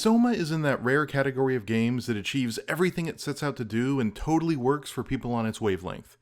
SOMA is in that rare category of games that achieves everything it sets out to do and totally works for people on its wavelength.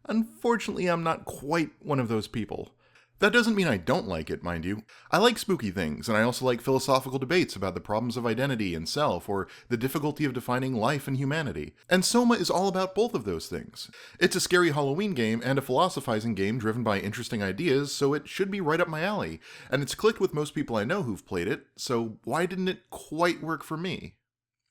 Unfortunately, I'm not quite one of those people. That doesn't mean I don't like it, mind you. I like spooky things, and I also like philosophical debates about the problems of identity and self, or the difficulty of defining life and humanity. And SOMA is all about both of those things. It's a scary Halloween game and a philosophizing game driven by interesting ideas, so it should be right up my alley. And it's clicked with most people I know who've played it, so why didn't it quite work for me?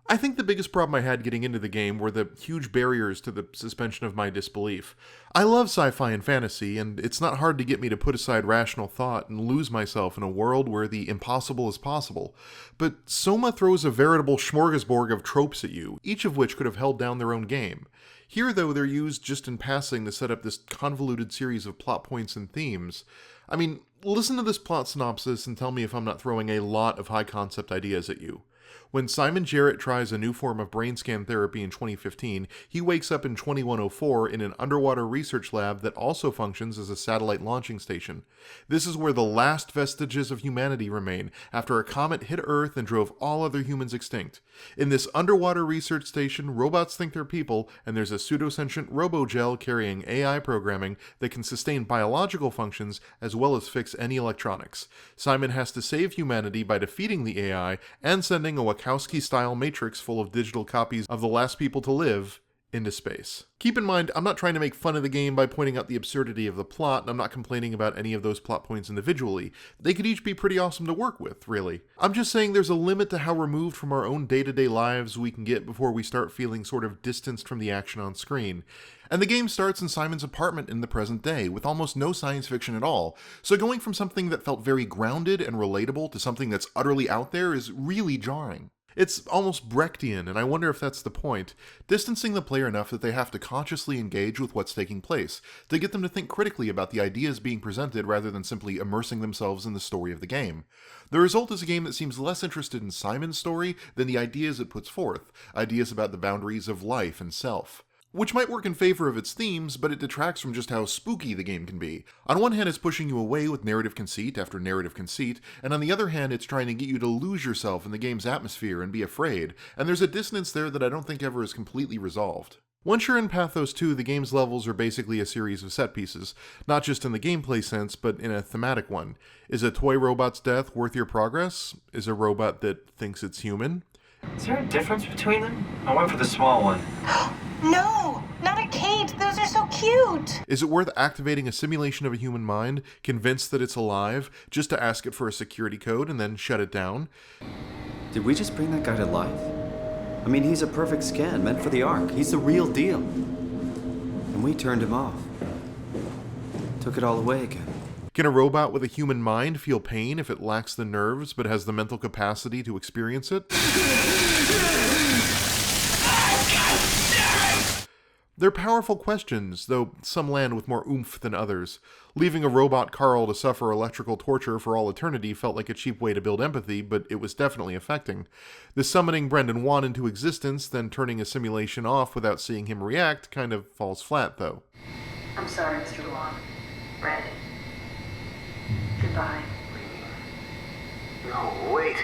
I think the biggest problem I had getting into the game were the huge barriers to the suspension of my disbelief. I love sci-fi and fantasy, and it's not hard to get me to put aside rational thought and lose myself in a world where the impossible is possible. But SOMA throws a veritable smorgasbord of tropes at you, each of which could have held down their own game. Here, though, they're used just in passing to set up this convoluted series of plot points and themes. I mean, listen to this plot synopsis and tell me if I'm not throwing a lot of high-concept ideas at you. When Simon Jarrett tries a new form of brain scan therapy in 2015, he wakes up in 2104 in an underwater research lab that also functions as a satellite launching station. This is where the last vestiges of humanity remain after a comet hit Earth and drove all other humans extinct. In this underwater research station, robots think they're people, and there's a pseudosentient robogel carrying AI programming that can sustain biological functions as well as fix any electronics. Simon has to save humanity by defeating the AI and sending a Wachowski-style matrix full of digital copies of the last people to live into space. Keep in mind, I'm not trying to make fun of the game by pointing out the absurdity of the plot, and I'm not complaining about any of those plot points individually. They could each be pretty awesome to work with, really. I'm just saying there's a limit to how removed from our own day-to-day lives we can get before we start feeling sort of distanced from the action on screen. And the game starts in Simon's apartment in the present day, with almost no science fiction at all, so going from something that felt very grounded and relatable to something that's utterly out there is really jarring. It's almost Brechtian, and I wonder if that's the point, distancing the player enough that they have to consciously engage with what's taking place, to get them to think critically about the ideas being presented rather than simply immersing themselves in the story of the game. The result is a game that seems less interested in Simon's story than the ideas it puts forth, ideas about the boundaries of life and self. Which might work in favor of its themes, but it detracts from just how spooky the game can be. On one hand, it's pushing you away with narrative conceit after narrative conceit, and on the other hand, it's trying to get you to lose yourself in the game's atmosphere and be afraid, and there's a dissonance there that I don't think ever is completely resolved. Once you're in Pathos 2, the game's levels are basically a series of set pieces, not just in the gameplay sense, but in a thematic one. Is a toy robot's death worth your progress? Is a robot that thinks it's human? Is there a difference between them? I went for the small one. No, not a cage. Those are so cute. Is it worth activating a simulation of a human mind, convinced that it's alive, just to ask it for a security code and then shut it down? Did we just bring that guy to life? I mean, he's a perfect scan, meant for the Ark. He's the real deal. And we turned him off. Took it all away again. Can a robot with a human mind feel pain if it lacks the nerves but has the mental capacity to experience it? They're powerful questions, though some land with more oomph than others. Leaving a robot Carl to suffer electrical torture for all eternity felt like a cheap way to build empathy, but it was definitely affecting. The summoning Brendan Wan into existence, then turning a simulation off without seeing him react, kind of falls flat, though. I'm sorry, Mr. Wan. Brandon. Goodbye. No, wait.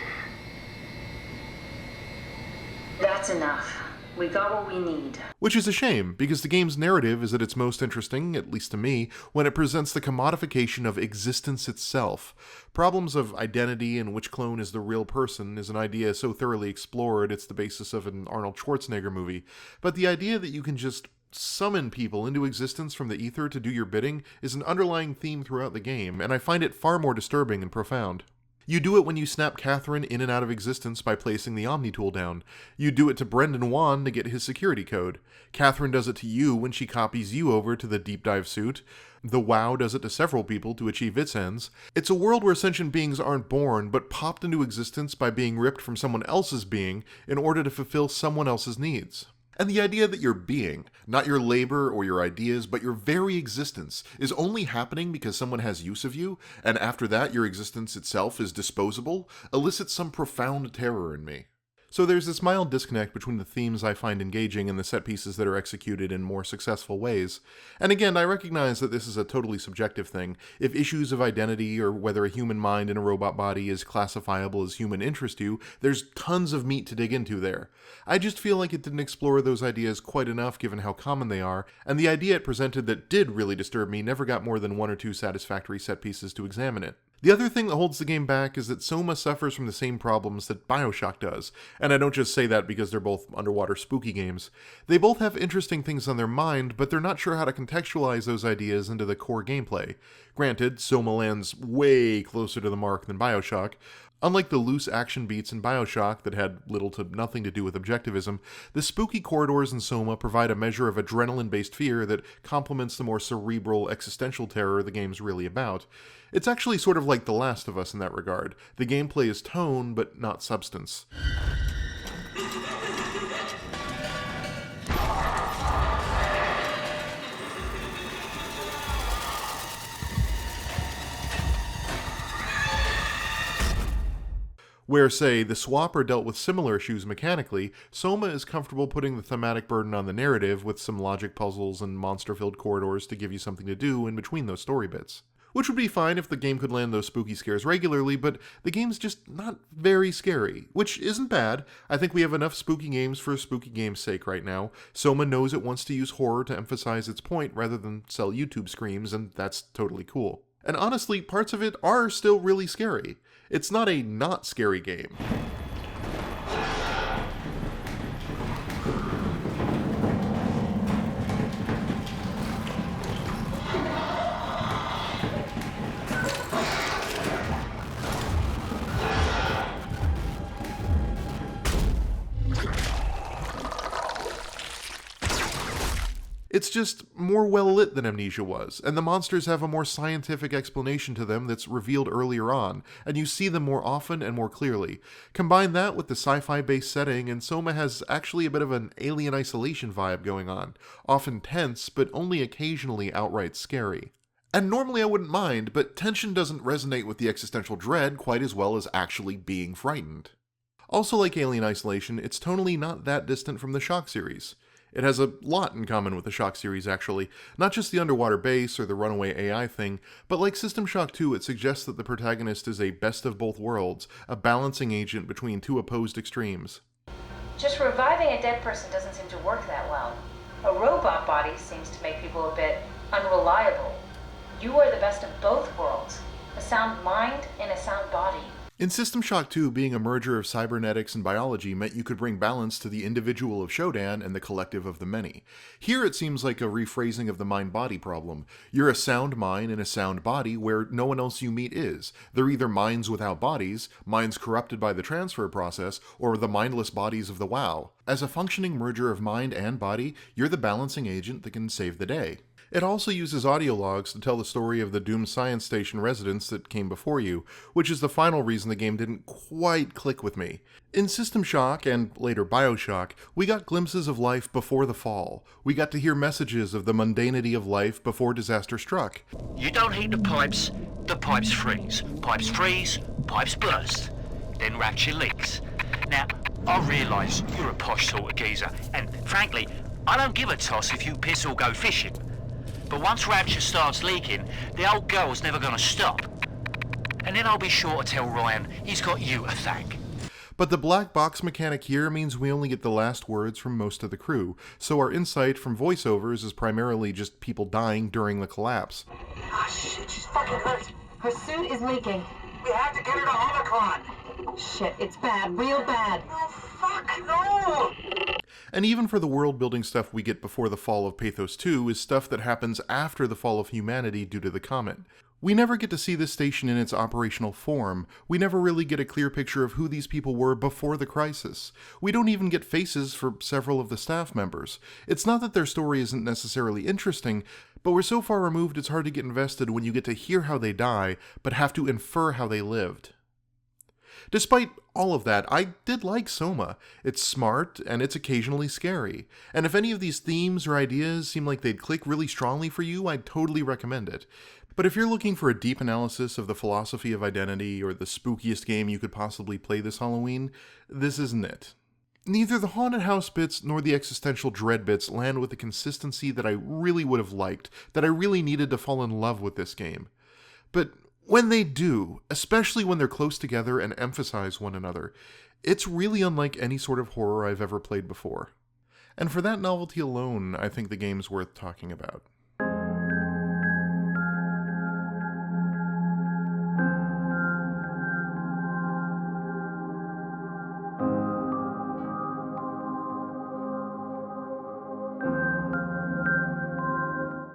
That's enough. We got what we need. Which is a shame, because the game's narrative is at its most interesting, at least to me, when it presents the commodification of existence itself. Problems of identity and which clone is the real person is an idea so thoroughly explored it's the basis of an Arnold Schwarzenegger movie. But the idea that you can just summon people into existence from the ether to do your bidding is an underlying theme throughout the game, and I find it far more disturbing and profound. You do it when you snap Catherine in and out of existence by placing the Omni tool down. You do it to Brendan Wan to get his security code. Catherine does it to you when she copies you over to the deep dive suit. The WoW does it to several people to achieve its ends. It's a world where sentient beings aren't born, but popped into existence by being ripped from someone else's being in order to fulfill someone else's needs. And the idea that your being, not your labor or your ideas, but your very existence, is only happening because someone has use of you, and after that your existence itself is disposable, elicits some profound terror in me. So there's this mild disconnect between the themes I find engaging and the set pieces that are executed in more successful ways. And again, I recognize that this is a totally subjective thing. If issues of identity or whether a human mind in a robot body is classifiable as human interest you, there's tons of meat to dig into there. I just feel like it didn't explore those ideas quite enough given how common they are, and the idea it presented that did really disturb me never got more than 1 or 2 satisfactory set pieces to examine it. The other thing that holds the game back is that SOMA suffers from the same problems that BioShock does, and I don't just say that because they're both underwater spooky games. They both have interesting things on their mind, but they're not sure how to contextualize those ideas into the core gameplay. Granted, SOMA lands way closer to the mark than BioShock. Unlike the loose action beats in BioShock that had little to nothing to do with objectivism, the spooky corridors in SOMA provide a measure of adrenaline-based fear that complements the more cerebral, existential terror the game's really about. It's actually sort of like The Last of Us in that regard. The gameplay is tone, but not substance. Where, say, the Swapper dealt with similar issues mechanically, SOMA is comfortable putting the thematic burden on the narrative with some logic puzzles and monster-filled corridors to give you something to do in between those story bits. Which would be fine if the game could land those spooky scares regularly, but the game's just not very scary, which isn't bad. I think we have enough spooky games for a spooky game's sake right now. SOMA knows it wants to use horror to emphasize its point rather than sell YouTube screams, and that's totally cool. And honestly, parts of it are still really scary. It's not a not scary game. It's just more well-lit than Amnesia was, and the monsters have a more scientific explanation to them that's revealed earlier on, and you see them more often and more clearly. Combine that with the sci-fi based setting, and SOMA has actually a bit of an alien isolation vibe going on, often tense, but only occasionally outright scary. And normally I wouldn't mind, but tension doesn't resonate with the existential dread quite as well as actually being frightened. Also, like Alien Isolation, it's tonally not that distant from the Shock series. It has a lot in common with the Shock series, actually. Not just the underwater base or the runaway AI thing, but like System Shock 2, it suggests that the protagonist is a best of both worlds, a balancing agent between two opposed extremes. Just reviving a dead person doesn't seem to work that well. A robot body seems to make people a bit unreliable. You are the best of both worlds. A sound mind and a sound body. In System Shock 2, being a merger of cybernetics and biology meant you could bring balance to the individual of Shodan and the collective of the many. Here it seems like a rephrasing of the mind-body problem. You're a sound mind in a sound body where no one else you meet is. They're either minds without bodies, minds corrupted by the transfer process, or the mindless bodies of the WoW. As a functioning merger of mind and body, you're the balancing agent that can save the day. It also uses audio logs to tell the story of the doomed science station residents that came before you, which is the final reason the game didn't quite click with me. In System Shock, and later BioShock, we got glimpses of life before the fall. We got to hear messages of the mundanity of life before disaster struck. You don't heat the pipes freeze. Pipes freeze, pipes burst. Then Rapture leaks. Now, I realise you're a posh sort of geezer, and frankly, I don't give a toss if you piss or go fishing. But once Rapture starts leaking, the old girl's never gonna stop. And then I'll be sure to tell Ryan he's got you to thank. But the black box mechanic here means we only get the last words from most of the crew, so our insight from voiceovers is primarily just people dying during the collapse. Oh shit, she's fucking hurt. Her suit is leaking. We have to get her to Omicron. Shit, it's bad, real bad. Oh, fuck, no! And even for the world-building stuff we get before the fall of Pathos 2 is stuff that happens after the fall of humanity due to the comet. We never get to see this station in its operational form. We never really get a clear picture of who these people were before the crisis. We don't even get faces for several of the staff members. It's not that their story isn't necessarily interesting, but we're so far removed it's hard to get invested when you get to hear how they die, but have to infer how they lived. Despite all of that, I did like SOMA. It's smart, and it's occasionally scary. And if any of these themes or ideas seem like they'd click really strongly for you, I'd totally recommend it. But if you're looking for a deep analysis of the philosophy of identity or the spookiest game you could possibly play this Halloween, this isn't it. Neither the haunted house bits nor the existential dread bits land with the consistency that I really would have liked, that I really needed to fall in love with this game. But when they do, especially when they're close together and emphasize one another, it's really unlike any sort of horror I've ever played before. And for that novelty alone, I think the game's worth talking about.